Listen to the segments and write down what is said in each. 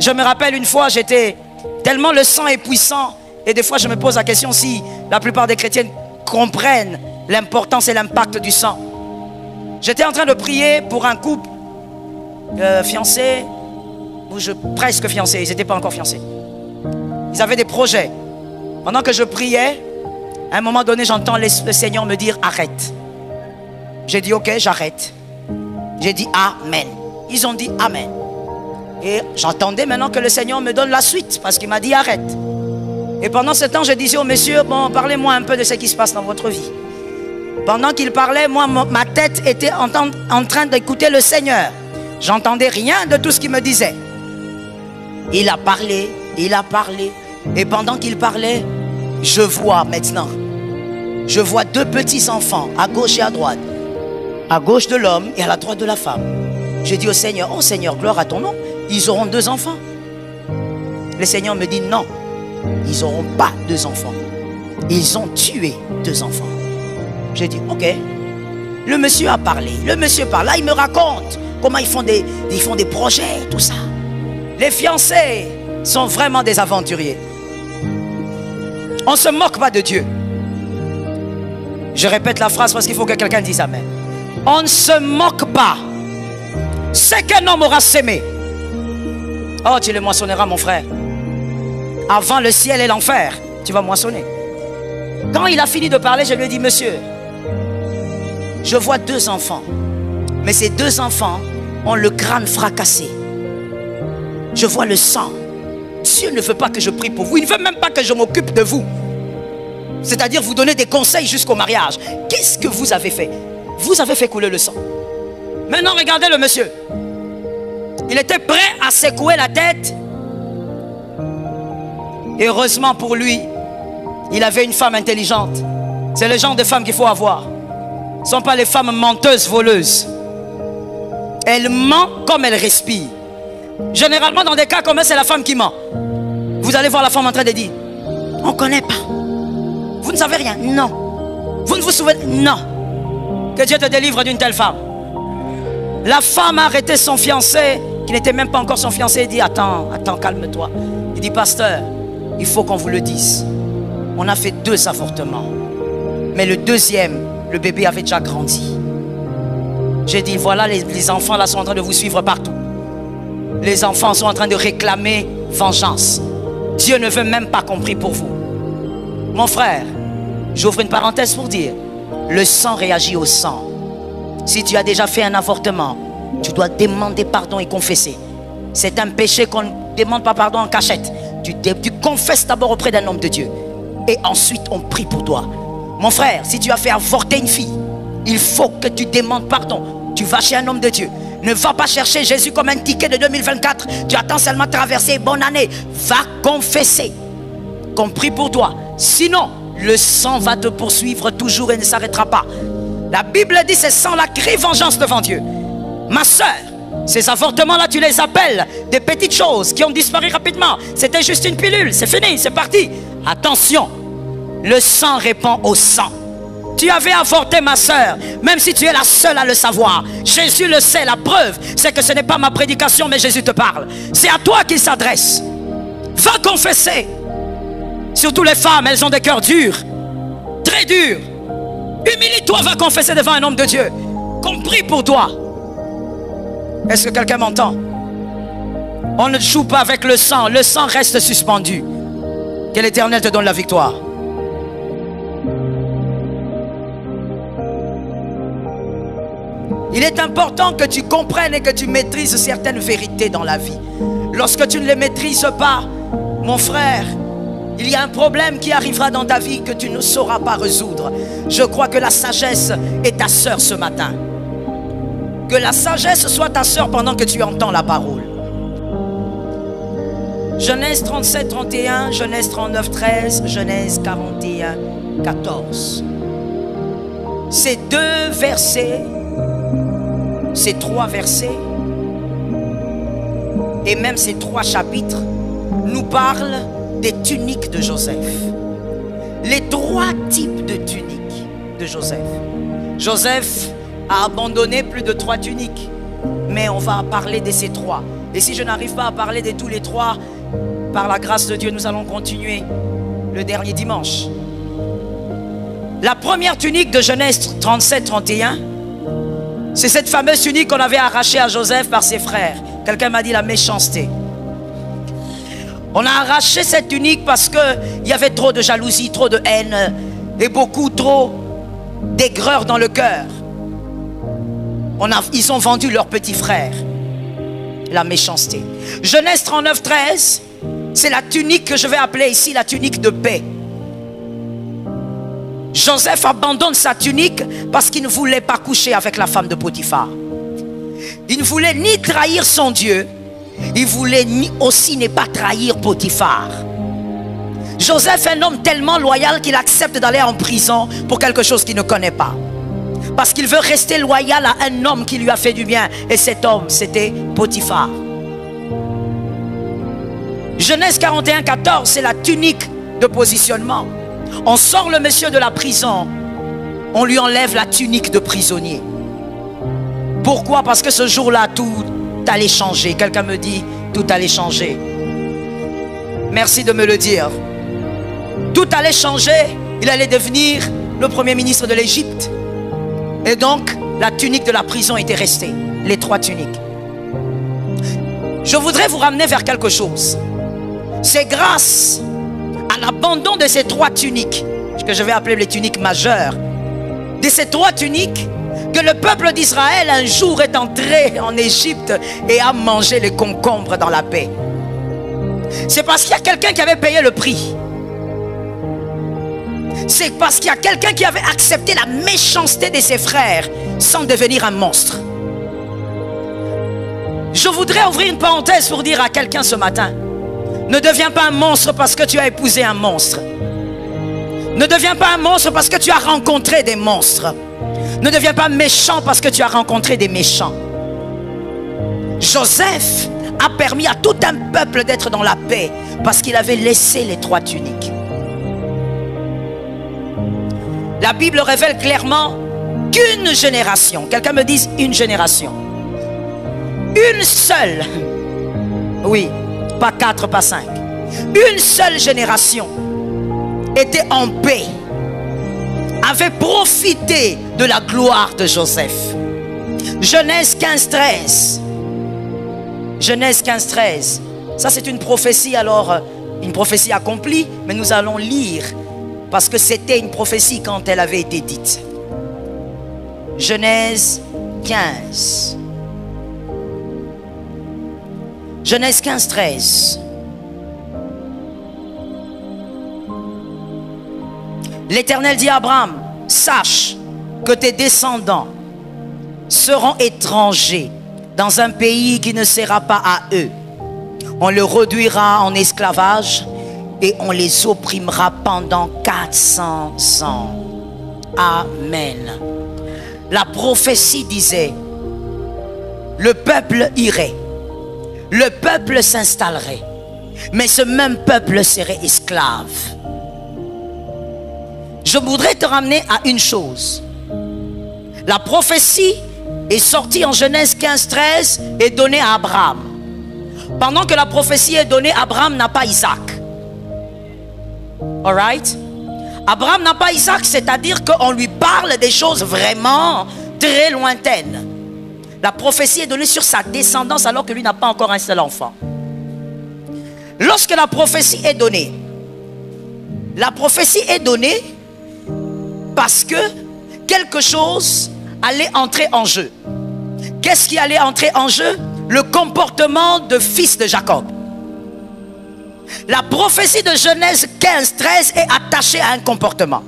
Je me rappelle une fois, j'étais tellement le sang est puissant. Et des fois, je me pose la question si la plupart des chrétiens comprennent l'importance et l'impact du sang. J'étais en train de prier pour un couple fiancé, ou presque fiancé, ils n'étaient pas encore fiancés. Ils avaient des projets. Pendant que je priais, à un moment donné, j'entends le Seigneur me dire arrête. J'ai dit ok, j'arrête. J'ai dit amen. Ils ont dit amen. Et j'entendais maintenant que le Seigneur me donne la suite parce qu'il m'a dit arrête. Et pendant ce temps, je disais au monsieur, bon, parlez-moi un peu de ce qui se passe dans votre vie. Pendant qu'il parlait, moi, ma tête était en train d'écouter le Seigneur. J'entendais rien de tout ce qu'il me disait. Il a parlé, il a parlé. Et pendant qu'il parlait, je vois maintenant. Je vois deux petits enfants à gauche et à droite. À gauche de l'homme et à la droite de la femme. J'ai dit au Seigneur, oh Seigneur, gloire à ton nom. Ils auront 2 enfants. Le Seigneur me dit non. Ils n'auront pas 2 enfants. Ils ont tué 2 enfants. J'ai dit ok. Le monsieur a parlé. Le monsieur parle. Là il me raconte comment ils font des projets, tout ça. Les fiancés sont vraiment des aventuriers. On ne se moque pas de Dieu. Je répète la phrase parce qu'il faut que quelqu'un dise amen. On ne se moque pas. Ce qu'un homme aura sémé. Oh, tu le moissonneras, mon frère. Avant le ciel et l'enfer, tu vas moissonner. Quand il a fini de parler, je lui ai dit, monsieur, je vois 2 enfants. Mais ces 2 enfants ont le crâne fracassé. Je vois le sang. Dieu ne veut pas que je prie pour vous. Il ne veut même pas que je m'occupe de vous. C'est-à-dire vous donner des conseils jusqu'au mariage. Qu'est-ce que vous avez fait? Vous avez fait couler le sang. Maintenant, regardez le monsieur. Il était prêt à secouer la tête. Et heureusement pour lui, il avait une femme intelligente. C'est le genre de femme qu'il faut avoir. Ce ne sont pas les femmes menteuses, voleuses. Elle ment comme elle respire. Généralement, dans des cas comme ça, c'est la femme qui ment. Vous allez voir la femme en train de dire, on ne connaît pas. Vous ne savez rien. Non. Vous ne vous souvenez? Non. Que Dieu te délivre d'une telle femme. La femme a arrêté son fiancé, qui n'était même pas encore son fiancé. Il dit, attends, calme-toi. Il dit, pasteur, il faut qu'on vous le dise. On a fait 2 avortements. Mais le 2e, le bébé avait déjà grandi. J'ai dit, voilà, les enfants là sont en train de vous suivre partout. Les enfants sont en train de réclamer vengeance. Dieu ne veut même pas qu'on prie pour vous. Mon frère, j'ouvre une parenthèse pour dire, le sang réagit au sang. Si tu as déjà fait un avortement, tu dois demander pardon et confesser. C'est un péché qu'on ne demande pas pardon en cachette. Tu confesses d'abord auprès d'un homme de Dieu. Et ensuite, on prie pour toi. Mon frère, si tu as fait avorter une fille, il faut que tu demandes pardon. Tu vas chez un homme de Dieu. Ne va pas chercher Jésus comme un ticket de 2024. Tu attends seulement traverser. Bonne année. Va confesser. Qu'on prie pour toi. Sinon, le sang va te poursuivre toujours et ne s'arrêtera pas. La Bible dit, ce sang-là crie vengeance devant Dieu. Ma soeur, ces avortements-là, tu les appelles des petites choses qui ont disparu rapidement. C'était juste une pilule, c'est fini, c'est parti. Attention, le sang répond au sang. Tu avais avorté, ma soeur, même si tu es la seule à le savoir. Jésus le sait, la preuve, c'est que ce n'est pas ma prédication, mais Jésus te parle. C'est à toi qu'il s'adresse. Va confesser. Surtout les femmes, elles ont des cœurs durs, très durs. Humilie-toi, va confesser devant un homme de Dieu. Qu'on prie pour toi. Est-ce que quelqu'un m'entend? On ne joue pas avec le sang reste suspendu. Que l'Éternel te donne la victoire. Il est important que tu comprennes et que tu maîtrises certaines vérités dans la vie. Lorsque tu ne les maîtrises pas, mon frère, il y a un problème qui arrivera dans ta vie que tu ne sauras pas résoudre. Je crois que la sagesse est ta sœur ce matin. Que la sagesse soit ta sœur pendant que tu entends la parole. Genèse 37, 31, Genèse 39, 13, Genèse 41, 14. Ces 2 versets, ces 3 versets, et même ces 3 chapitres, nous parlent des tuniques de Joseph. Les 3 types de tuniques de Joseph. Joseph a abandonné plus de 3 tuniques, mais on va parler de ces 3. Et si je n'arrive pas à parler de tous les trois, par la grâce de Dieu, nous allons continuer le dernier dimanche. La première tunique de Genèse 37-31, c'est cette fameuse tunique qu'on avait arrachée à Joseph par ses frères. Quelqu'un m'a dit la méchanceté. On a arraché cette tunique parce qu'il y avait trop de jalousie, trop de haine et beaucoup trop d'aigreur dans le cœur. Ils ont vendu leur petit frère. La méchanceté. Genèse 39-13, c'est la tunique que je vais appeler ici la tunique de paix. Joseph abandonne sa tunique parce qu'il ne voulait pas coucher avec la femme de Potiphar. Il ne voulait ni trahir son Dieu, il voulait aussi ne pas trahir Potiphar. Joseph est un homme tellement loyal qu'il accepte d'aller en prison pour quelque chose qu'il ne connaît pas. Parce qu'il veut rester loyal à un homme qui lui a fait du bien. Et cet homme, c'était Potiphar. Genèse 41-14, c'est la tunique de positionnement. On sort le monsieur de la prison, on lui enlève la tunique de prisonnier. Pourquoi? Parce que ce jour-là, tout allait changer. Quelqu'un me dit, tout allait changer. Merci de me le dire. Tout allait changer. Il allait devenir le premier ministre de l'Égypte. Et donc, la tunique de la prison était restée. Les trois tuniques. Je voudrais vous ramener vers quelque chose. C'est grâce à l'abandon de ces trois tuniques, que je vais appeler les tuniques majeures, de ces trois tuniques, que le peuple d'Israël un jour est entré en Égypte et a mangé les concombres dans la paix. C'est parce qu'il y a quelqu'un qui avait payé le prix. C'est parce qu'il y a quelqu'un qui avait accepté la méchanceté de ses frères sans devenir un monstre. Je voudrais ouvrir une parenthèse pour dire à quelqu'un ce matin: ne deviens pas un monstre parce que tu as épousé un monstre. Ne deviens pas un monstre parce que tu as rencontré des monstres. Ne deviens pas méchant parce que tu as rencontré des méchants. Joseph a permis à tout un peuple d'être dans la paix parce qu'il avait laissé les trois tuniques. La Bible révèle clairement qu'une génération, quelqu'un me dise une génération, une seule, oui, pas 4, pas 5, une seule génération était en paix, avait profité de la gloire de Joseph. Genèse 15-13. Genèse 15-13. Ça c'est une prophétie, alors une prophétie accomplie, mais nous allons lire parce que c'était une prophétie quand elle avait été dite. Genèse 15. Genèse 15-13. L'Éternel dit à Abraham: sache que tes descendants seront étrangers dans un pays qui ne sera pas à eux. On le réduira en esclavage et on les opprimera pendant 400 ans. Amen. La prophétie disait: le peuple irait, le peuple s'installerait, mais ce même peuple serait esclave. Je voudrais te ramener à une chose. La prophétie est sortie en Genèse 15-13 et donnée à Abraham. Pendant que la prophétie est donnée, Abraham n'a pas Isaac. Alright? Abraham n'a pas Isaac, c'est-à-dire qu'on lui parle des choses vraiment très lointaines. La prophétie est donnée sur sa descendance alors que lui n'a pas encore un seul enfant. Lorsque la prophétie est donnée parce que quelque chose allait entrer en jeu. Qu'est-ce qui allait entrer en jeu? Le comportement de fils de Jacob. La prophétie de Genèse 15-13 est attachée à un comportement.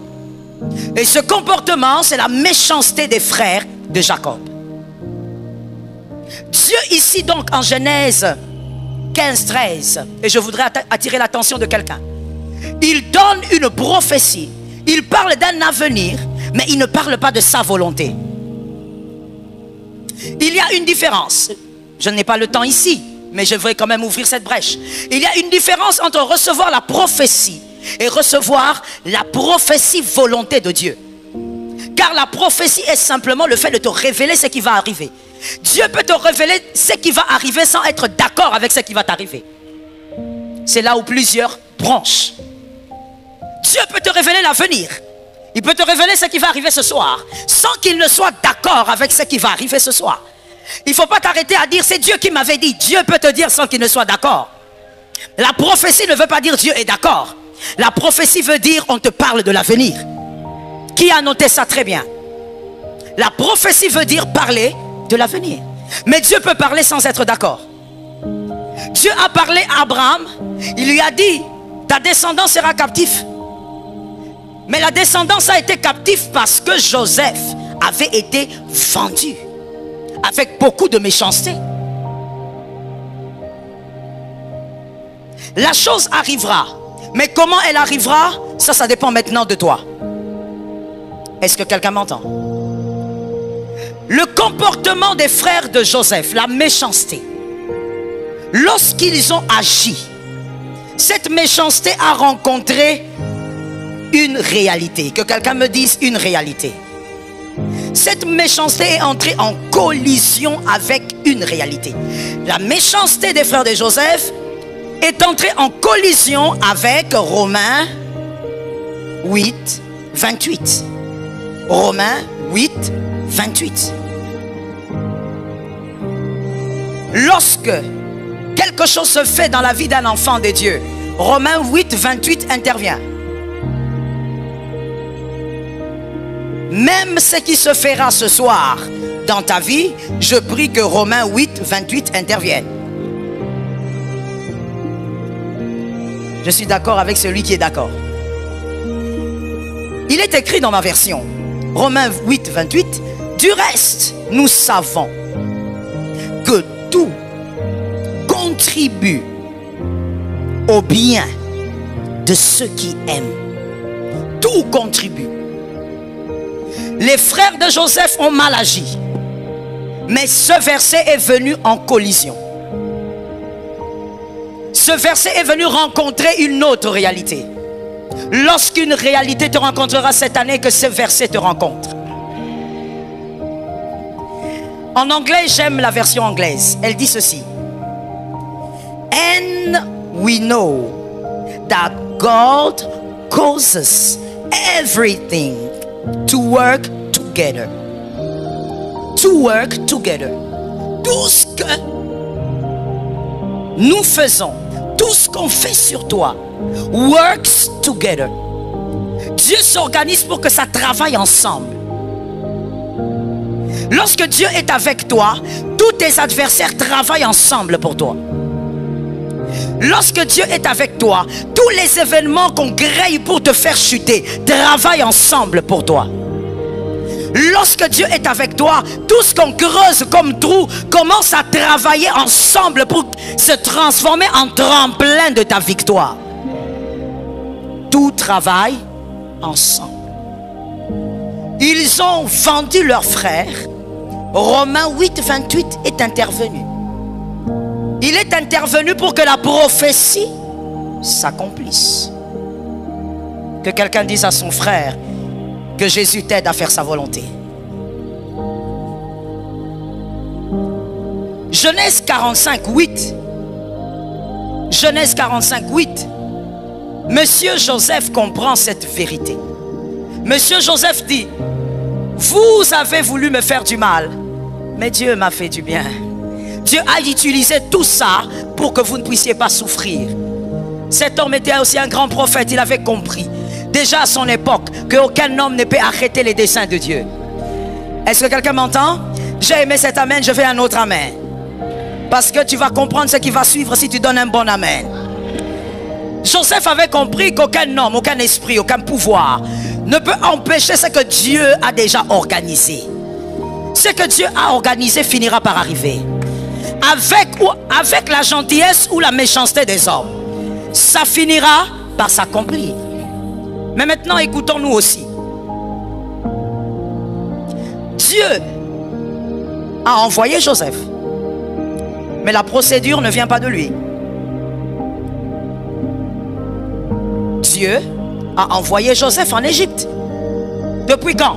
Et ce comportement, c'est la méchanceté des frères de Jacob. Dieu ici donc en Genèse 15-13, et je voudrais attirer l'attention de quelqu'un. Il donne une prophétie. Il parle d'un avenir, mais il ne parle pas de sa volonté. Il y a une différence. Je n'ai pas le temps ici, mais je vais quand même ouvrir cette brèche. Il y a une différence entre recevoir la prophétie et recevoir la prophétie volonté de Dieu. Car la prophétie est simplement le fait de te révéler ce qui va arriver. Dieu peut te révéler ce qui va arriver sans être d'accord avec ce qui va t'arriver. C'est là où plusieurs branchent. Dieu peut te révéler l'avenir. Il peut te révéler ce qui va arriver ce soir sans qu'il ne soit d'accord avec ce qui va arriver ce soir. Il ne faut pas t'arrêter à dire c'est Dieu qui m'avait dit. Dieu peut te dire sans qu'il ne soit d'accord. La prophétie ne veut pas dire Dieu est d'accord. La prophétie veut dire on te parle de l'avenir. Qui a noté ça très bien? La prophétie veut dire parler de l'avenir. Mais Dieu peut parler sans être d'accord. Dieu a parlé à Abraham. Il lui a dit ta descendance sera captive. Mais la descendance a été captive parce que Joseph avait été vendu avec beaucoup de méchanceté. La chose arrivera. Mais comment elle arrivera? Ça dépend maintenant de toi. Est-ce que quelqu'un m'entend? Le comportement des frères de Joseph, la méchanceté. Lorsqu'ils ont agi, cette méchanceté a rencontré une réalité. Que quelqu'un me dise une réalité. Cette méchanceté est entrée en collision avec une réalité. La méchanceté des frères de Joseph est entrée en collision avec Romains 8, 28. Romains 8, 28. Lorsque quelque chose se fait dans la vie d'un enfant de Dieu, Romains 8, 28 intervient. Même ce qui se fera ce soir dans ta vie, je prie que Romains 8, 28 intervienne. Je suis d'accord avec celui qui est d'accord. Il est écrit dans ma version, Romains 8, 28, du reste, nous savons que tout contribue au bien de ceux qui aiment. Tout contribue. Les frères de Joseph ont mal agi. Mais ce verset est venu en collision. Ce verset est venu rencontrer une autre réalité. Lorsqu'une réalité te rencontrera cette année, que ce verset te rencontre. En anglais, j'aime la version anglaise. Elle dit ceci. And we know that God causes everything to work together. To work together. Tout ce que nous faisons, tout ce qu'on fait sur toi, works together. Dieu s'organise pour que ça travaille ensemble. Lorsque Dieu est avec toi, tous tes adversaires travaillent ensemble pour toi. Lorsque Dieu est avec toi, tous les événements qu'on grille pour te faire chuter travaillent ensemble pour toi. Lorsque Dieu est avec toi, tout ce qu'on creuse comme trou commence à travailler ensemble pour se transformer en tremplin de ta victoire. Tout travaille ensemble. Ils ont vendu leurs frères. Romains 8, 28 est intervenu. Il est intervenu pour que la prophétie s'accomplisse. Que quelqu'un dise à son frère que Jésus t'aide à faire sa volonté. Genèse 45, 8. Genèse 45, 8. Monsieur Joseph comprend cette vérité. Monsieur Joseph dit, vous avez voulu me faire du mal, mais Dieu m'a fait du bien. Dieu a utilisé tout ça pour que vous ne puissiez pas souffrir. Cet homme était aussi un grand prophète. Il avait compris déjà à son époque qu'aucun homme ne peut arrêter les desseins de Dieu. Est-ce que quelqu'un m'entend? J'ai aimé cet amen, je fais un autre amen. Parce que tu vas comprendre ce qui va suivre si tu donnes un bon amen. Joseph avait compris qu'aucun homme, aucun esprit, aucun pouvoir ne peut empêcher ce que Dieu a déjà organisé. Ce que Dieu a organisé finira par arriver. Avec la gentillesse ou la méchanceté des hommes, ça finira par s'accomplir. Mais maintenant, écoutons-nous aussi. Dieu a envoyé Joseph, mais la procédure ne vient pas de lui. Dieu a envoyé Joseph en Égypte. Depuis quand?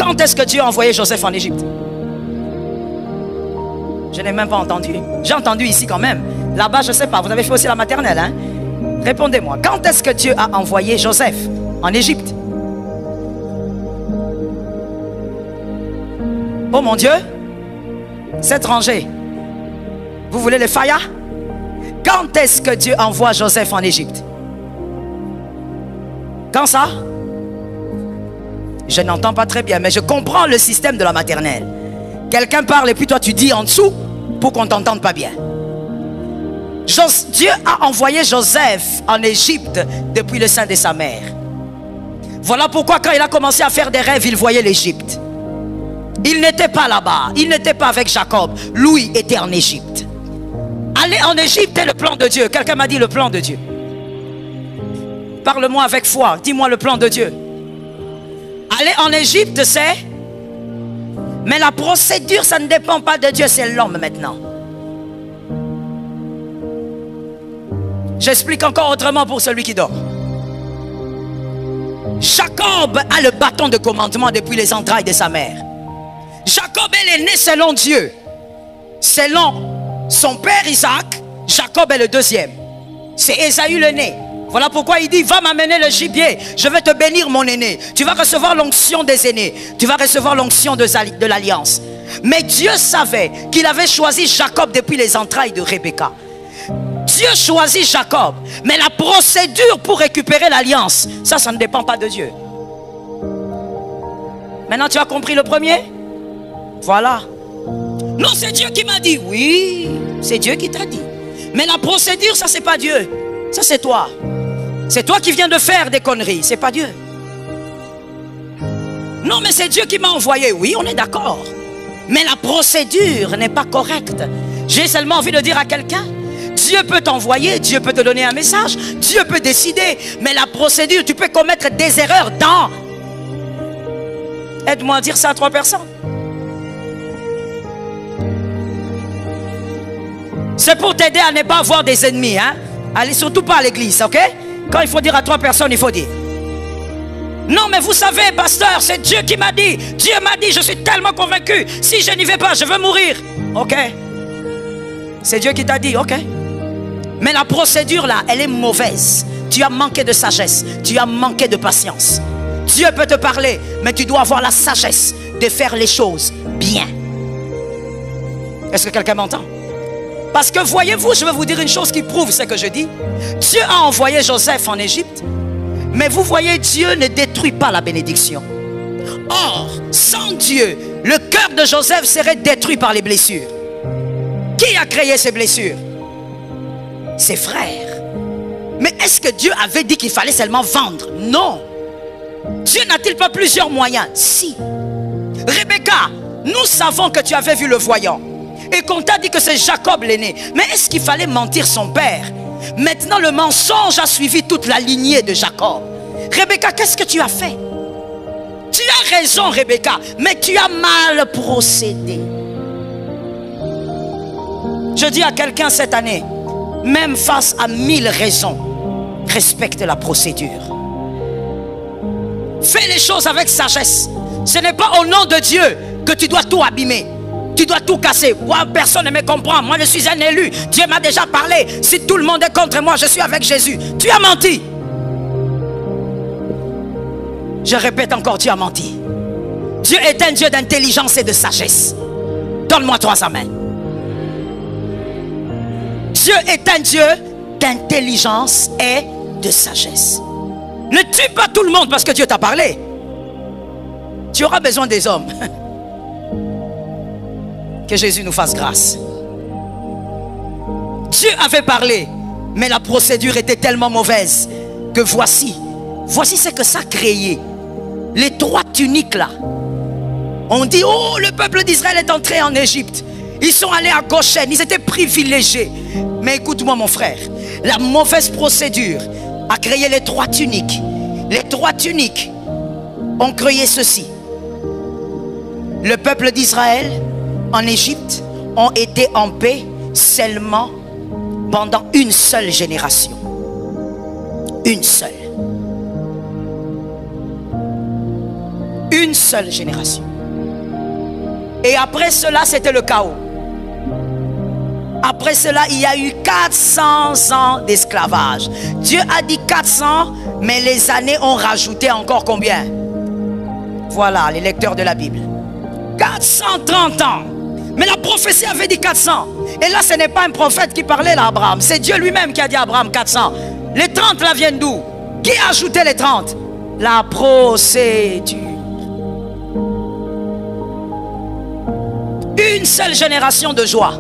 Quand est-ce que Dieu a envoyé Joseph en Égypte? Je n'ai même pas entendu. J'ai entendu ici quand même. Là-bas, je ne sais pas. Vous avez fait aussi la maternelle, hein? Répondez-moi. Quand est-ce que Dieu a envoyé Joseph en Égypte? Oh mon Dieu, c'est étranger. Vous voulez le faya? Quand est-ce que Dieu envoie Joseph en Égypte? Quand ça? Je n'entends pas très bien, mais je comprends le système de la maternelle. Quelqu'un parle et puis toi tu dis en dessous pour qu'on ne t'entende pas bien. Dieu a envoyé Joseph en Égypte depuis le sein de sa mère. Voilà pourquoi quand il a commencé à faire des rêves, il voyait l'Égypte. Il n'était pas là-bas, il n'était pas avec Jacob. Lui était en Égypte. Aller en Égypte est le plan de Dieu. Quelqu'un m'a dit le plan de Dieu. Parle-moi avec foi, dis-moi le plan de Dieu. Aller en Égypte, c'est... Mais la procédure, ça ne dépend pas de Dieu, c'est l'homme maintenant. J'explique encore autrement pour celui qui dort. Jacob a le bâton de commandement depuis les entrailles de sa mère. Jacob est né selon Dieu. Selon son père Isaac, Jacob est le deuxième. C'est Ésaü le né. Voilà pourquoi il dit, va m'amener le gibier, je vais te bénir mon aîné. Tu vas recevoir l'onction des aînés. Tu vas recevoir l'onction de l'alliance. Mais Dieu savait qu'il avait choisi Jacob depuis les entrailles de Rebecca. Dieu choisit Jacob. Mais la procédure pour récupérer l'alliance, ça ne dépend pas de Dieu. Maintenant tu as compris le premier? Voilà. Non, c'est Dieu qui m'a dit. Oui, c'est Dieu qui t'a dit. Mais la procédure, ça c'est pas Dieu. Ça c'est toi. C'est toi qui viens de faire des conneries, c'est pas Dieu. Non, mais c'est Dieu qui m'a envoyé. Oui, on est d'accord. Mais la procédure n'est pas correcte. J'ai seulement envie de dire à quelqu'un, Dieu peut t'envoyer, Dieu peut te donner un message, Dieu peut décider. Mais la procédure, tu peux commettre des erreurs dans... Aide-moi à dire ça à 3 personnes. C'est pour t'aider à ne pas avoir des ennemis, hein. Allez surtout pas à l'église, ok? Quand il faut dire à 3 personnes, il faut dire. Non, mais vous savez, pasteur, c'est Dieu qui m'a dit. Dieu m'a dit, je suis tellement convaincu. Si je n'y vais pas, je veux mourir. Ok. C'est Dieu qui t'a dit, ok. Mais la procédure là, elle est mauvaise. Tu as manqué de sagesse. Tu as manqué de patience. Dieu peut te parler, mais tu dois avoir la sagesse de faire les choses bien. Est-ce que quelqu'un m'entend? Parce que voyez-vous, je vais vous dire une chose qui prouve ce que je dis. Dieu a envoyé Joseph en Égypte. Mais vous voyez, Dieu ne détruit pas la bénédiction. Or, sans Dieu, le cœur de Joseph serait détruit par les blessures. Qui a créé ces blessures? Ses frères. Mais est-ce que Dieu avait dit qu'il fallait seulement vendre? Non. Dieu n'a-t-il pas plusieurs moyens? Si. Rebecca, nous savons que tu avais vu le voyant. Et qu'on t'a dit que c'est Jacob l'aîné. Mais est-ce qu'il fallait mentir son père? Maintenant le mensonge a suivi toute la lignée de Jacob. Rebecca, qu'est-ce que tu as fait? Tu as raison Rebecca, mais tu as mal procédé. Je dis à quelqu'un cette année, même face à 1000 raisons, respecte la procédure. Fais les choses avec sagesse. Ce n'est pas au nom de Dieu que tu dois tout abîmer. Tu dois tout casser. Moi, personne ne me comprend. Moi, je suis un élu. Dieu m'a déjà parlé. Si tout le monde est contre moi, je suis avec Jésus. Tu as menti. Je répète encore, tu as menti. Dieu est un Dieu d'intelligence et de sagesse. Donne-moi 3 amens. Dieu est un Dieu d'intelligence et de sagesse. Ne tue pas tout le monde parce que Dieu t'a parlé. Tu auras besoin des hommes. Que Jésus nous fasse grâce. Dieu avait parlé, mais la procédure était tellement mauvaise que voici ce que ça a créé. Les 3 tuniques là. On dit, oh, le peuple d'Israël est entré en Égypte. Ils sont allés à Goshen, ils étaient privilégiés. Mais écoute-moi mon frère, la mauvaise procédure a créé les 3 tuniques. Les 3 tuniques ont créé ceci. Le peuple d'Israël en Égypte ont été en paix seulement pendant une seule génération. Une seule. Une seule génération. Et après cela, c'était le chaos. Après cela, il y a eu 400 ans d'esclavage. Dieu a dit 400, mais les années ont rajouté encore combien? Voilà, les lecteurs de la Bible. 430 ans. Mais la prophétie avait dit 400. Et là, ce n'est pas un prophète qui parlait là, Abraham. C'est Dieu lui-même qui a dit à Abraham 400. Les 30 là viennent d'où? Qui a ajouté les 30? La procédure. Une seule génération de joie.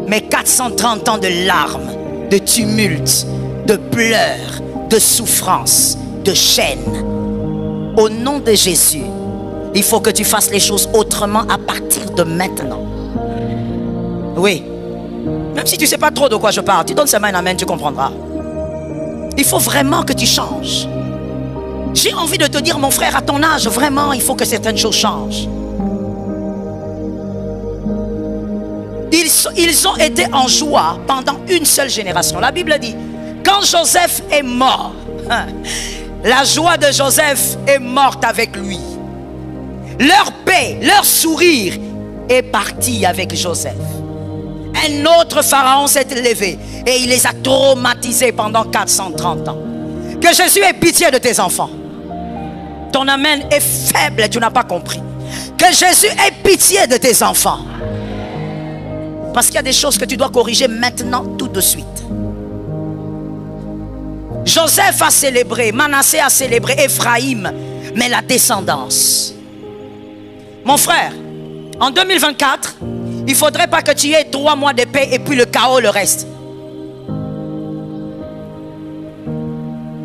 Mais 430 ans de larmes, de tumultes, de pleurs, de souffrances, de chaînes. Au nom de Jésus, il faut que tu fasses les choses autrement à partir de maintenant. Oui. Même si tu ne sais pas trop de quoi je parle, tu donnes seulement un amen, tu comprendras. Il faut vraiment que tu changes. J'ai envie de te dire, mon frère, à ton âge, vraiment, il faut que certaines choses changent. Ils ont été en joie pendant une seule génération. La Bible dit, quand Joseph est mort, la joie de Joseph est morte avec lui. Leur paix, leur sourire est parti avec Joseph. Un autre pharaon s'est levé et il les a traumatisés pendant 430 ans. Que Jésus ait pitié de tes enfants. Ton amen est faible, tu n'as pas compris. Que Jésus ait pitié de tes enfants. Parce qu'il y a des choses que tu dois corriger maintenant, tout de suite. Joseph a célébré, Manassé a célébré, Ephraïm, mais la descendance. Mon frère, en 2024, il ne faudrait pas que tu aies 3 mois de paix et puis le chaos, le reste.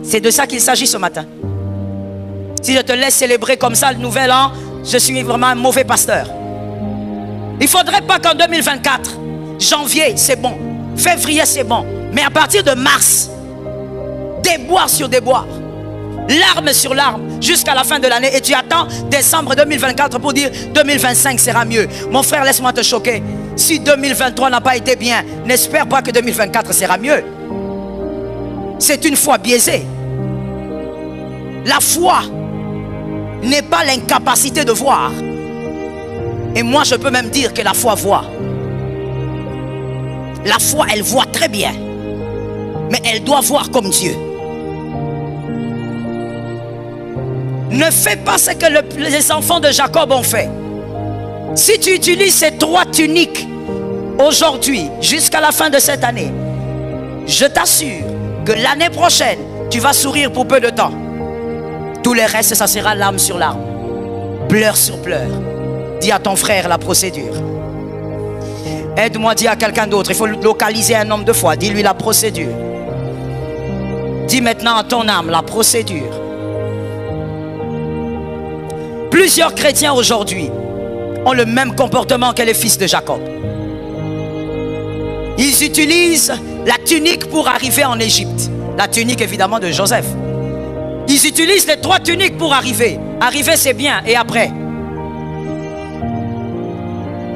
C'est de ça qu'il s'agit ce matin. Si je te laisse célébrer comme ça le nouvel an, je suis vraiment un mauvais pasteur. Il ne faudrait pas qu'en 2024, janvier c'est bon, février c'est bon, mais à partir de mars, déboire sur déboire, larmes sur larmes, jusqu'à la fin de l'année. Et tu attends décembre 2024 pour dire 2025 sera mieux. Mon frère, laisse-moi te choquer. Si 2023 n'a pas été bien, n'espère pas que 2024 sera mieux. C'est une foi biaisée. La foi n'est pas l'incapacité de voir. Et moi, je peux même dire que la foi voit. La foi, elle voit très bien. Mais elle doit voir comme Dieu. Ne fais pas ce que les enfants de Jacob ont fait. Si tu utilises ces 3 tuniques aujourd'hui, jusqu'à la fin de cette année, je t'assure que l'année prochaine, tu vas sourire pour peu de temps. Tout le reste, ça sera larme sur larme, pleur sur pleur. Dis à ton frère la procédure. Aide-moi, dis à quelqu'un d'autre. Il faut localiser un homme de foi. Dis-lui la procédure. Dis maintenant à ton âme la procédure. Plusieurs chrétiens aujourd'hui ont le même comportement que les fils de Jacob. Ils utilisent la tunique pour arriver en Égypte. La tunique évidemment de Joseph. Ils utilisent les 3 tuniques pour arriver. Arriver c'est bien, et après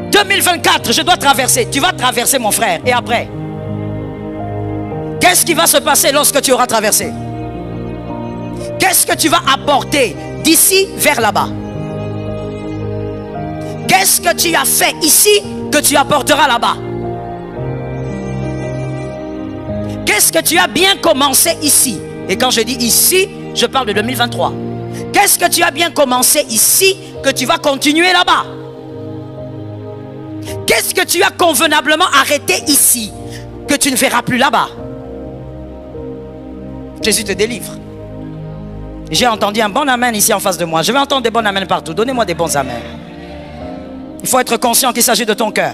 2024, je dois traverser. Tu vas traverser mon frère, et après qu'est-ce qui va se passer lorsque tu auras traversé? Qu'est-ce que tu vas apporter d'ici vers là-bas? Qu'est-ce que tu as fait ici que tu apporteras là-bas? Qu'est-ce que tu as bien commencé ici? Et quand je dis ici, je parle de 2023. Qu'est-ce que tu as bien commencé ici que tu vas continuer là-bas? Qu'est-ce que tu as convenablement arrêté ici que tu ne feras plus là-bas? Jésus te délivre. J'ai entendu un bon amen ici en face de moi. Je vais entendre des bons amens partout. Donnez-moi des bons amens. Il faut être conscient qu'il s'agit de ton cœur.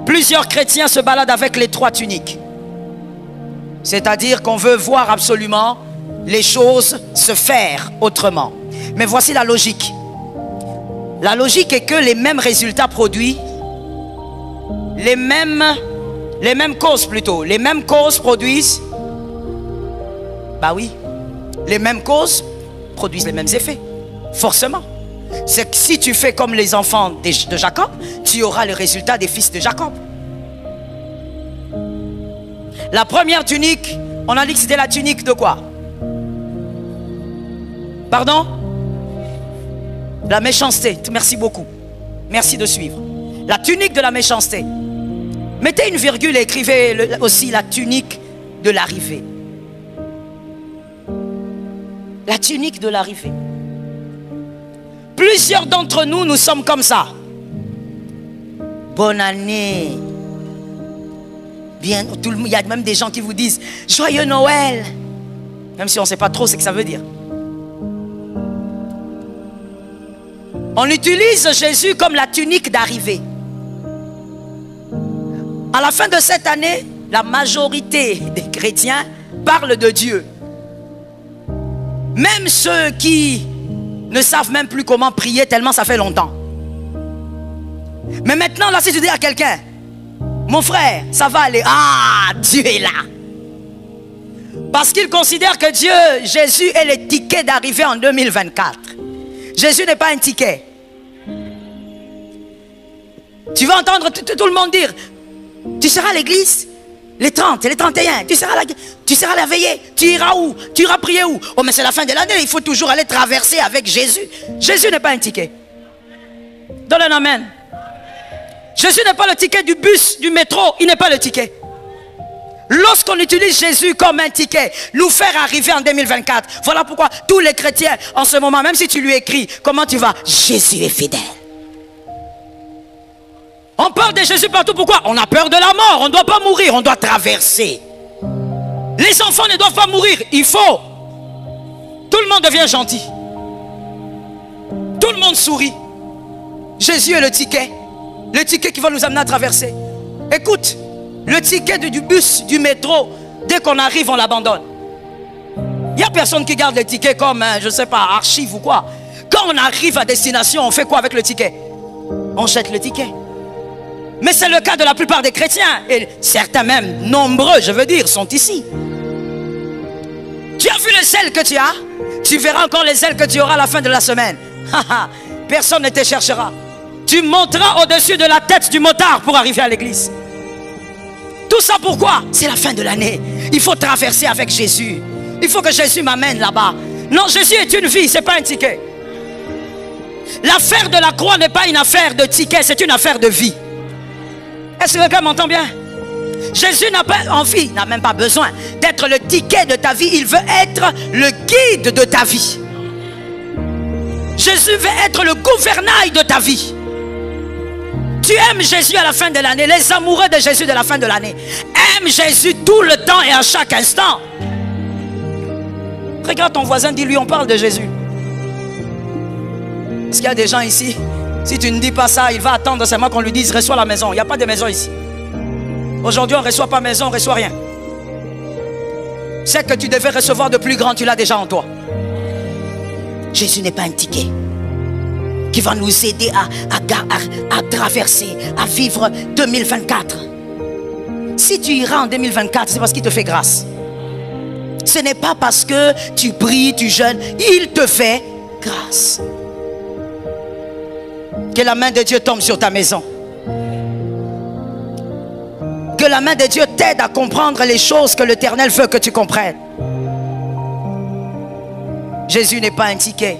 Plusieurs chrétiens se baladent avec les 3 tuniques. C'est-à-dire qu'on veut voir absolument les choses se faire autrement. Mais voici la logique. La logique est que les mêmes résultats produits, les mêmes causes plutôt, les mêmes causes produisent, bah oui, les mêmes causes produisent les mêmes effets, forcément. C'est que si tu fais comme les enfants de Jacob, tu auras le résultat des fils de Jacob. La première tunique, on a dit que c'était la tunique de quoi? Pardon? La méchanceté. Merci beaucoup. Merci de suivre. La tunique de la méchanceté. Mettez une virgule et écrivez aussi la tunique de l'arrivée. La tunique de l'arrivée. Plusieurs d'entre nous, nous sommes comme ça. Bonne année. Bien, tout le monde, il y a même des gens qui vous disent Joyeux Noël. Même si on ne sait pas trop ce que ça veut dire. On utilise Jésus comme la tunique d'arrivée. À la fin de cette année, la majorité des chrétiens parlent de Dieu. Même ceux qui ne savent même plus comment prier tellement ça fait longtemps. Mais maintenant, là, si tu dis à quelqu'un, mon frère, ça va aller. Ah, Dieu est là. Parce qu'il considère que Dieu, Jésus est le ticket d'arrivée en 2024. Jésus n'est pas un ticket. Tu vas entendre tout le monde dire, tu seras à l'église les 30 et les 31, tu seras la veillée, tu iras où? Tu iras prier où? Oh mais c'est la fin de l'année, il faut toujours aller traverser avec Jésus. Jésus n'est pas un ticket. Donne un amen. Jésus n'est pas le ticket du bus, du métro, il n'est pas le ticket. Lorsqu'on utilise Jésus comme un ticket, nous faire arriver en 2024, voilà pourquoi tous les chrétiens en ce moment, même si tu lui écris, comment tu vas? Jésus est fidèle. On parle de Jésus partout, pourquoi? On a peur de la mort, on ne doit pas mourir, on doit traverser. Les enfants ne doivent pas mourir, il faut. Tout le monde devient gentil. Tout le monde sourit. Jésus est le ticket qui va nous amener à traverser. Écoute, le ticket du bus, du métro, dès qu'on arrive, on l'abandonne. Il n'y a personne qui garde le ticket comme, je ne sais pas, archive ou quoi. Quand on arrive à destination, on fait quoi avec le ticket? On jette le ticket. Mais c'est le cas de la plupart des chrétiens. Et certains même, nombreux, je veux dire, sont ici. Tu as vu les ailes que tu as? Tu verras encore les ailes que tu auras à la fin de la semaine. Personne ne te cherchera. Tu monteras au-dessus de la tête du motard pour arriver à l'église. Tout ça pourquoi? C'est la fin de l'année. Il faut traverser avec Jésus. Il faut que Jésus m'amène là-bas. Non, Jésus est une vie, ce n'est pas un ticket. L'affaire de la croix n'est pas une affaire de ticket, c'est une affaire de vie. Est-ce que quelqu'un m'entend bien? Jésus n'a pas envie, n'a même pas besoin d'être le ticket de ta vie. Il veut être le guide de ta vie. Jésus veut être le gouvernail de ta vie. Tu aimes Jésus à la fin de l'année. Les amoureux de Jésus de la fin de l'année aiment Jésus tout le temps et à chaque instant. Regarde ton voisin, dis-lui on parle de Jésus. Est-ce qu'il y a des gens ici? Si tu ne dis pas ça, il va attendre seulement qu'on lui dise reçois la maison. Il n'y a pas de maison ici. Aujourd'hui on ne reçoit pas maison, on ne reçoit rien. C'est que tu devais recevoir de plus grand, tu l'as déjà en toi. Jésus n'est pas un ticket qui va nous aider à traverser, à vivre 2024. Si tu iras en 2024, c'est parce qu'il te fait grâce. Ce n'est pas parce que tu pries, tu jeûnes, il te fait grâce. Que la main de Dieu tombe sur ta maison. Que la main de Dieu t'aide à comprendre les choses que l'Éternel veut que tu comprennes. Jésus n'est pas un ticket.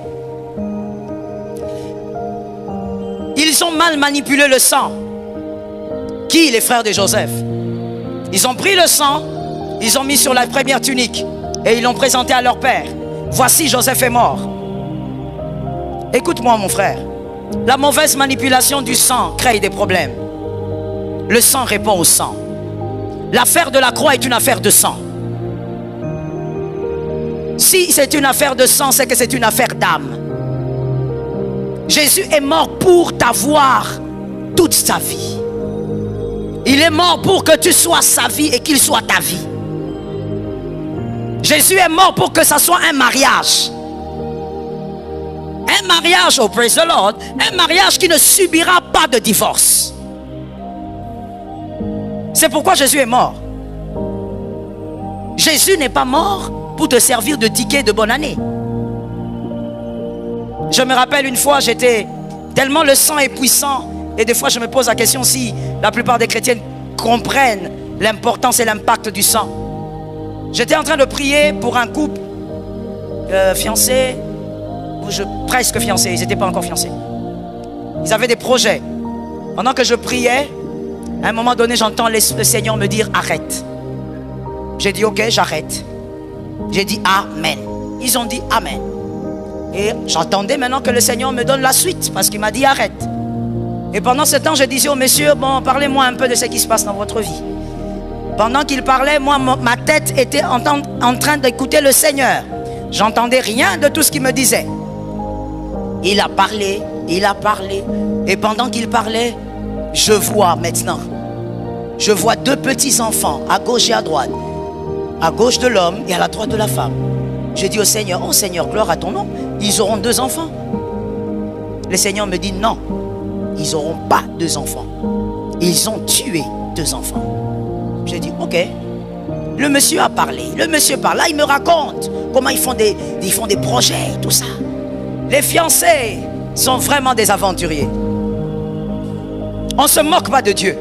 Ils ont mal manipulé le sang. Qui? Les frères de Joseph. Ils ont pris le sang, ils ont mis sur la première tunique et ils l'ont présenté à leur père. Voici, Joseph est mort. Écoute-moi mon frère. La mauvaise manipulation du sang crée des problèmes. Le sang répond au sang. L'affaire de la croix est une affaire de sang. Si c'est une affaire de sang, c'est que c'est une affaire d'âme. Jésus est mort pour t'avoir toute sa vie. Il est mort pour que tu sois sa vie et qu'il soit ta vie. Jésus est mort pour que ça soit un mariage. Un mariage, oh praise the Lord, un mariage qui ne subira pas de divorce. C'est pourquoi Jésus est mort. Jésus n'est pas mort pour te servir de ticket de bonne année. Je me rappelle une fois, j'étais tellement le sang est puissant et des fois je me pose la question si la plupart des chrétiens comprennent l'importance et l'impact du sang. J'étais en train de prier pour un couple fiancé. presque fiancés, ils n'étaient pas encore fiancés. Ils avaient des projets. Pendant que je priais, à un moment donné, j'entends le Seigneur me dire arrête. J'ai dit ok, j'arrête. J'ai dit amen. Ils ont dit amen. Et j'attendais maintenant que le Seigneur me donne la suite parce qu'il m'a dit arrête. Et pendant ce temps, je disais au monsieur, bon, parlez-moi un peu de ce qui se passe dans votre vie. Pendant qu'il parlait, moi, ma tête était en train d'écouter le Seigneur. J'entendais rien de tout ce qu'il me disait. Il a parlé, il a parlé. Et pendant qu'il parlait, je vois maintenant. Je vois deux petits enfants à gauche et à droite. À gauche de l'homme et à la droite de la femme. Je dis au Seigneur, oh Seigneur, gloire à ton nom. Ils auront 2 enfants. Le Seigneur me dit non. Ils n'auront pas 2 enfants. Ils ont tué 2 enfants. J'ai dit ok. Le monsieur a parlé. Le monsieur parle. Là, il me raconte comment ils font des projets, tout ça. Les fiancés sont vraiment des aventuriers. On ne se moque pas de Dieu.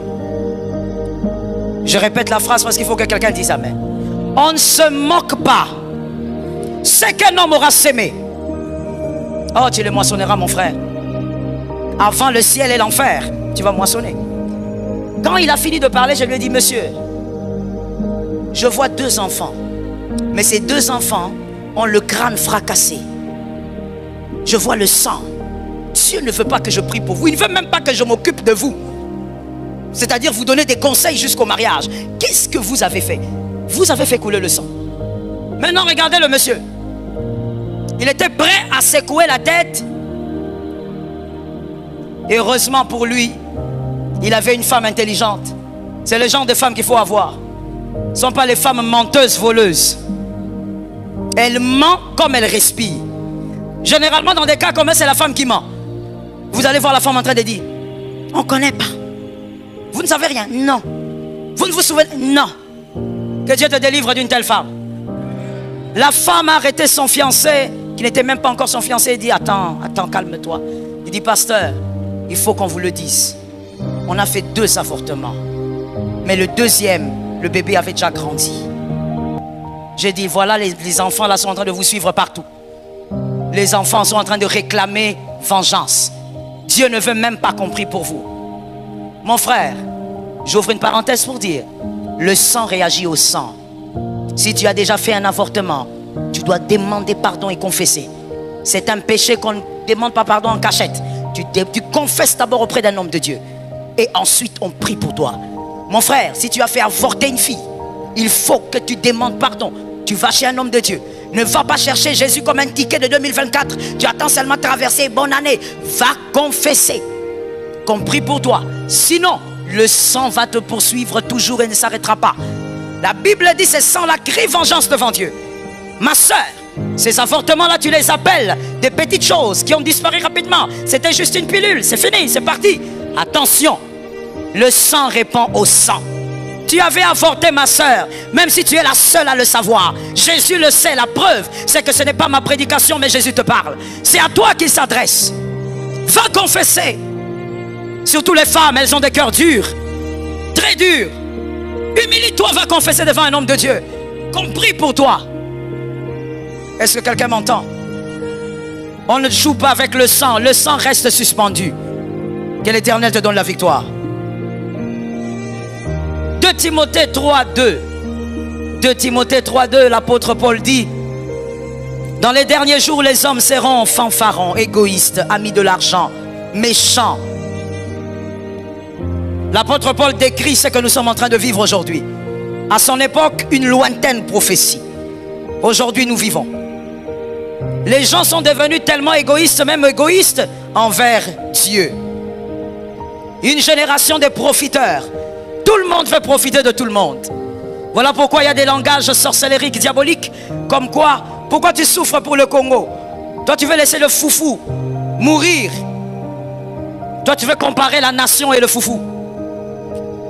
Je répète la phrase parce qu'il faut que quelqu'un dise amen. On ne se moque pas. Ce qu'un homme aura sémé. Oh, tu le moissonneras, mon frère. Avant le ciel et l'enfer, tu vas moissonner. Quand il a fini de parler, je lui ai dit, monsieur, je vois 2 enfants. Mais ces 2 enfants ont le crâne fracassé. Je vois le sang. Dieu ne veut pas que je prie pour vous. Il ne veut même pas que je m'occupe de vous. C'est-à-dire vous donner des conseils jusqu'au mariage. Qu'est-ce que vous avez fait? Vous avez fait couler le sang. Maintenant, regardez le monsieur. Il était prêt à secouer la tête. Et heureusement pour lui, il avait une femme intelligente. C'est le genre de femme qu'il faut avoir. Ce ne sont pas les femmes menteuses, voleuses. Elle ment comme elle respire. Généralement, dans des cas comme ça, c'est la femme qui ment. Vous allez voir la femme en train de dire, on ne connaît pas. Vous ne savez rien? Non. Vous ne vous souvenez? Non. Que Dieu te délivre d'une telle femme. La femme a arrêté son fiancé, qui n'était même pas encore son fiancé, et dit, attends, calme-toi. Il dit, pasteur, il faut qu'on vous le dise. On a fait 2 avortements. Mais le 2e, le bébé avait déjà grandi. J'ai dit, voilà, les enfants là sont en train de vous suivre partout. Les enfants sont en train de réclamer vengeance. Dieu ne veut même pas qu'on prie pour vous. Mon frère, j'ouvre une parenthèse pour dire, le sang réagit au sang. Si tu as déjà fait un avortement, tu dois demander pardon et confesser. C'est un péché qu'on ne demande pas pardon en cachette. Tu confesses d'abord auprès d'un homme de Dieu. Et ensuite, on prie pour toi. Mon frère, si tu as fait avorter une fille, il faut que tu demandes pardon. Tu vas chez un homme de Dieu. Ne va pas chercher Jésus comme un ticket de 2024. Tu attends seulement traverser. Bonne année. Va confesser. Qu'on prie pour toi. Sinon, le sang va te poursuivre toujours et ne s'arrêtera pas. La Bible dit, ce sang-là crie vengeance devant Dieu. Ma soeur, ces avortements-là, tu les appelles des petites choses qui ont disparu rapidement. C'était juste une pilule. C'est fini, c'est parti. Attention, le sang répond au sang. Tu avais avorté, ma soeur, même si tu es la seule à le savoir. Jésus le sait, la preuve, c'est que ce n'est pas ma prédication, mais Jésus te parle. C'est à toi qu'il s'adresse. Va confesser. Surtout les femmes, elles ont des cœurs durs, très durs. Humilie-toi, va confesser devant un homme de Dieu. Qu'on prie pour toi. Est-ce que quelqu'un m'entend? On ne joue pas avec le sang reste suspendu. Que l'Éternel te donne la victoire. 2 Timothée 3:2. 2 Timothée 3:2, l'apôtre Paul dit, dans les derniers jours, les hommes seront fanfarons, égoïstes, amis de l'argent, méchants. L'apôtre Paul décrit ce que nous sommes en train de vivre aujourd'hui. À son époque, une lointaine prophétie. Aujourd'hui, nous vivons. Les gens sont devenus tellement égoïstes, même égoïstes envers Dieu. Une génération de profiteurs. Tout le monde veut profiter de tout le monde. Voilà pourquoi il y a des langages sorcellériques, diaboliques. Comme quoi, pourquoi tu souffres pour le Congo? Toi, tu veux laisser le foufou mourir. Toi, tu veux comparer la nation et le foufou.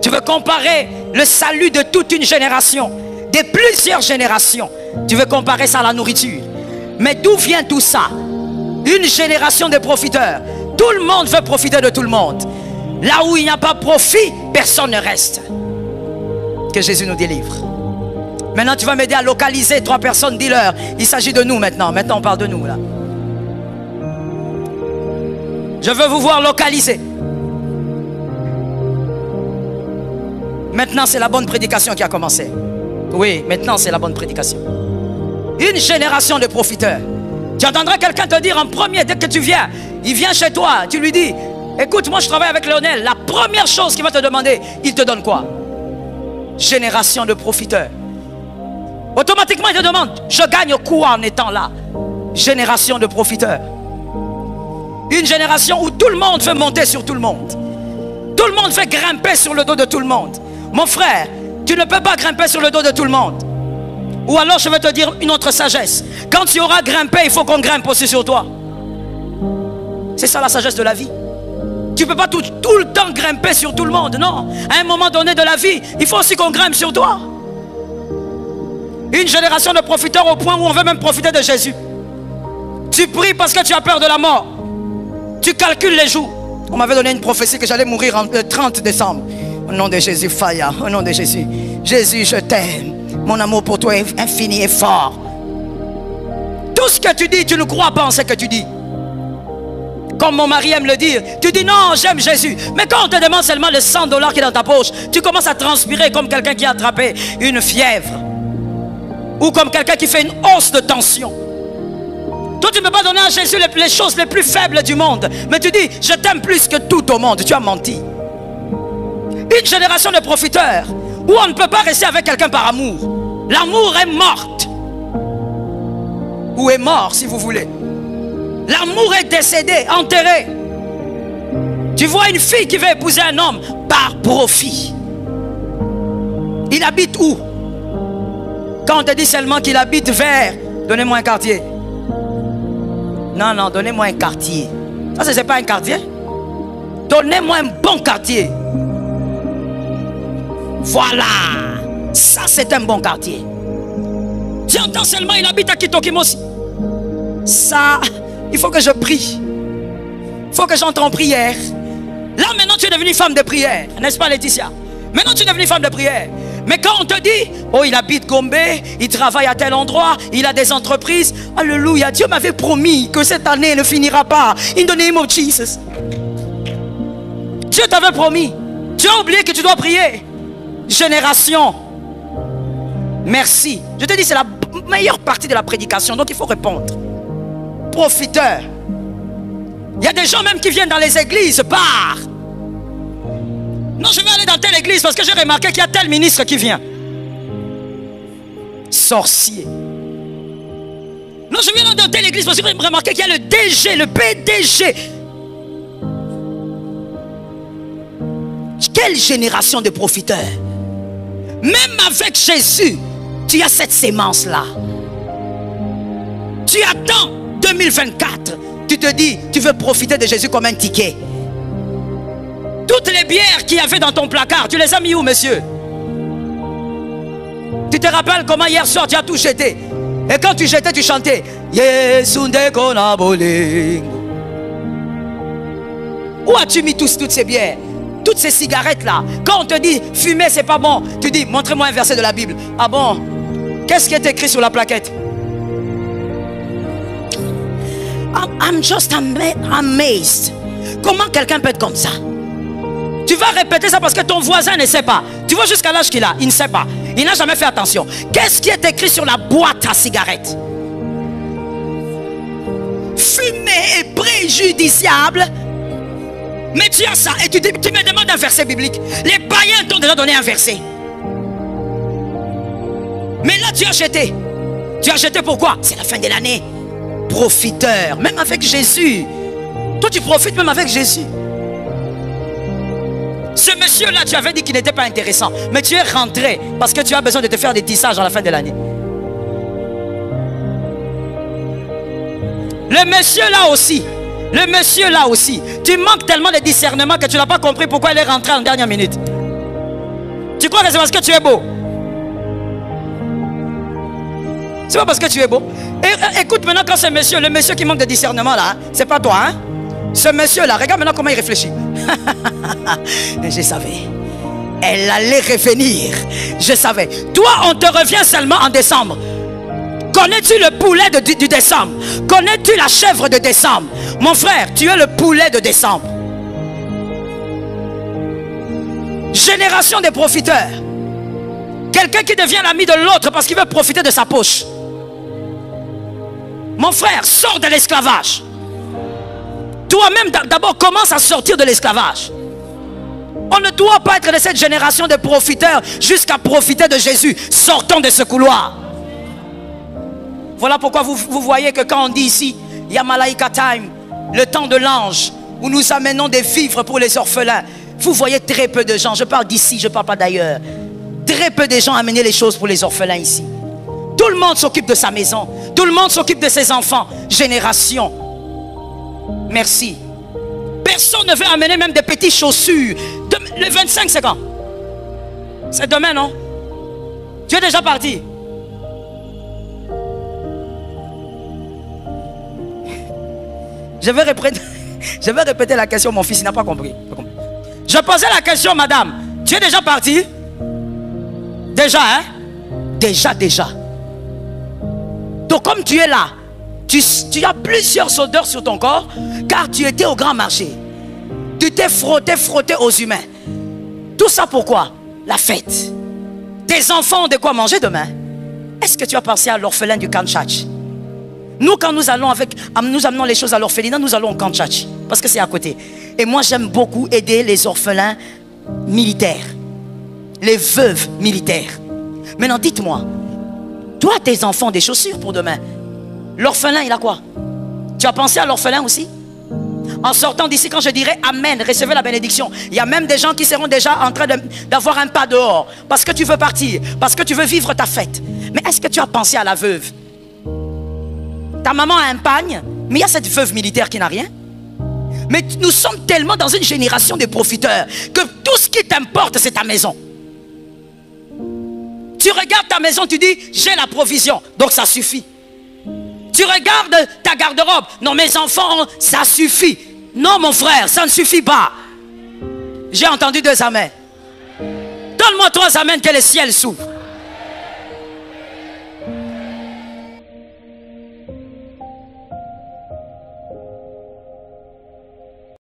Tu veux comparer le salut de toute une génération, de plusieurs générations. Tu veux comparer ça à la nourriture. Mais d'où vient tout ça? Une génération de profiteurs. Tout le monde veut profiter de tout le monde. Là où il n'y a pas profit, personne ne reste. Que Jésus nous délivre. Maintenant, tu vas m'aider à localiser 3 personnes, dis-leur. Il s'agit de nous maintenant. Maintenant, on parle de nous là. Je veux vous voir localiser. Maintenant, c'est la bonne prédication qui a commencé. Oui, maintenant, c'est la bonne prédication. Une génération de profiteurs. Tu entendras quelqu'un te dire en premier, dès que tu viens, il vient chez toi, tu lui dis, écoute, moi je travaille avec Lionel. La première chose qu'il va te demander, il te donne quoi? Génération de profiteurs. Automatiquement, il te demande, je gagne quoi en étant là? Génération de profiteurs. Une génération où tout le monde fait monter sur tout le monde. Tout le monde fait grimper sur le dos de tout le monde. Mon frère, tu ne peux pas grimper sur le dos de tout le monde. Ou alors je vais te dire une autre sagesse. Quand tu auras grimpé, il faut qu'on grimpe aussi sur toi. C'est ça la sagesse de la vie. Tu ne peux pas tout le temps grimper sur tout le monde. Non, à un moment donné de la vie, il faut aussi qu'on grimpe sur toi. Une génération de profiteurs au point où on veut même profiter de Jésus. Tu pries parce que tu as peur de la mort. Tu calcules les jours. On m'avait donné une prophétie que j'allais mourir le 30 décembre. Au nom de Jésus, Faya. Au nom de Jésus. Jésus, je t'aime. Mon amour pour toi est infini et fort. Tout ce que tu dis, tu ne crois pas en ce que tu dis. Comme mon mari aime le dire, tu dis non, j'aime Jésus. Mais quand on te demande seulement les 100 $ qui est dans ta poche, tu commences à transpirer comme quelqu'un qui a attrapé une fièvre. Ou comme quelqu'un qui fait une hausse de tension. Toi, tu ne peux pas donner à Jésus les choses les plus faibles du monde. Mais tu dis, je t'aime plus que tout au monde. Tu as menti. Une génération de profiteurs où on ne peut pas rester avec quelqu'un par amour. L'amour est morte. Ou est mort, si vous voulez. L'amour est décédé, enterré. Tu vois une fille qui veut épouser un homme par profit. Il habite où? Quand on te dit seulement qu'il habite vers, donnez-moi un quartier. Non, non, donnez-moi un quartier. Ça, c'est pas un quartier. Donnez-moi un bon quartier. Voilà. Ça, c'est un bon quartier. Tu entends seulement, il habite à Kitokimosi. Ça, il faut que je prie. Il faut que j'entre en prière. Là, maintenant, tu es devenue femme de prière. N'est-ce pas, Laetitia? Maintenant, tu es devenue femme de prière. Mais quand on te dit, oh, il habite Gombe, il travaille à tel endroit, il a des entreprises. Alléluia, Dieu m'avait promis que cette année ne finira pas. In the name of Jesus. Dieu t'avait promis. Tu as oublié que tu dois prier. Génération. Merci. Je te dis, c'est la meilleure partie de la prédication. Donc il faut répondre. Profiteur. Il y a des gens même qui viennent dans les églises par. Non, je vais aller dans telle église parce que j'ai remarqué qu'il y a tel ministre qui vient. Sorcier. Non, je viens dans telle église parce que j'ai remarqué qu'il y a le DG, le PDG. Quelle génération de profiteurs. Même avec Jésus, tu as cette sémence-là. Tu attends 2024. Tu te dis, tu veux profiter de Jésus comme un ticket. Toutes les bières qu'il y avait dans ton placard, tu les as mis où, monsieur? Tu te rappelles comment hier soir tu as tout jeté? Et quand tu jetais, tu chantais où as-tu mis toutes ces bières? Toutes ces cigarettes-là. Quand on te dit fumer, c'est pas bon, tu dis montrez-moi un verset de la Bible. Ah bon? Qu'est-ce qui est écrit sur la plaquette? I'm just amazed. Comment quelqu'un peut être comme ça? Tu vas répéter ça parce que ton voisin ne sait pas. Tu vois jusqu'à l'âge qu'il a, il ne sait pas. Il n'a jamais fait attention. Qu'est-ce qui est écrit sur la boîte à cigarettes? Fumer est préjudiciable. Mais tu as ça et tu me demandes un verset biblique. Les païens t'ont déjà donné un verset. Mais là tu as jeté. Tu as jeté pourquoi? C'est la fin de l'année. Profiteur, même avec Jésus. Toi tu profites même avec Jésus. Ce monsieur-là, tu avais dit qu'il n'était pas intéressant. Mais tu es rentré parce que tu as besoin de te faire des tissages à la fin de l'année. Le monsieur là aussi. Le monsieur là aussi. Tu manques tellement de discernement que tu n'as pas compris pourquoi il est rentré en dernière minute. Tu crois que c'est parce que tu es beau? C'est pas parce que tu es beau. Et, écoute maintenant quand ce monsieur, le monsieur qui manque de discernement là, c'est pas toi, hein? Ce monsieur-là, regarde maintenant comment il réfléchit. Je savais. Elle allait revenir. Je savais. Toi, on te revient seulement en décembre. Connais-tu le poulet du décembre? Connais-tu la chèvre de décembre? Mon frère, tu es le poulet de décembre. Génération des profiteurs. Quelqu'un qui devient l'ami de l'autre parce qu'il veut profiter de sa poche. Mon frère, sors de l'esclavage. Toi-même, d'abord, commence à sortir de l'esclavage. On ne doit pas être de cette génération de profiteurs jusqu'à profiter de Jésus. Sortons de ce couloir. Voilà pourquoi vous voyez que quand on dit ici, Yamalaika Time, le temps de l'ange, où nous amenons des vivres pour les orphelins. Vous voyez très peu de gens, je parle d'ici, je ne parle pas d'ailleurs. Très peu de gens amener les choses pour les orphelins ici. Tout le monde s'occupe de sa maison. Tout le monde s'occupe de ses enfants. Génération. Merci. Personne ne veut amener même des petites chaussures. Le 25, c'est quand? C'est demain, non? Tu es déjà parti? Je vais répéter la question, mon fils, il n'a pas compris. Je posais la question, madame. Tu es déjà parti? Déjà, hein? Déjà. Donc, comme tu es là, tu as plusieurs odeurs sur ton corps, car tu étais au grand marché. Tu t'es frotté aux humains. Tout ça pourquoi? La fête. Tes enfants ont de quoi manger demain. Est-ce que tu as pensé à l'orphelin du camp Tchatch? Nous, quand nous amenons les choses à l'orphelinat, nous allons au camp Tchatch, parce que c'est à côté. Et moi, j'aime beaucoup aider les orphelins militaires, les veuves militaires. Maintenant, dites-moi, toi, tes enfants ont des chaussures pour demain. L'orphelin, il a quoi? Tu as pensé à l'orphelin aussi? En sortant d'ici, quand je dirai Amen, recevez la bénédiction. Il y a même des gens qui seront déjà en train d'avoir un pas dehors. Parce que tu veux partir, parce que tu veux vivre ta fête. Mais est-ce que tu as pensé à la veuve? Ta maman a un pagne, mais il y a cette veuve militaire qui n'a rien. Mais nous sommes tellement dans une génération de profiteurs que tout ce qui t'importe, c'est ta maison. Tu regardes ta maison, tu dis, j'ai la provision, donc ça suffit. Tu regardes ta garde-robe, non, mes enfants, ça suffit. Non, mon frère, ça ne suffit pas. J'ai entendu 2 amens. Donne-moi 3 amens que le ciel s'ouvre.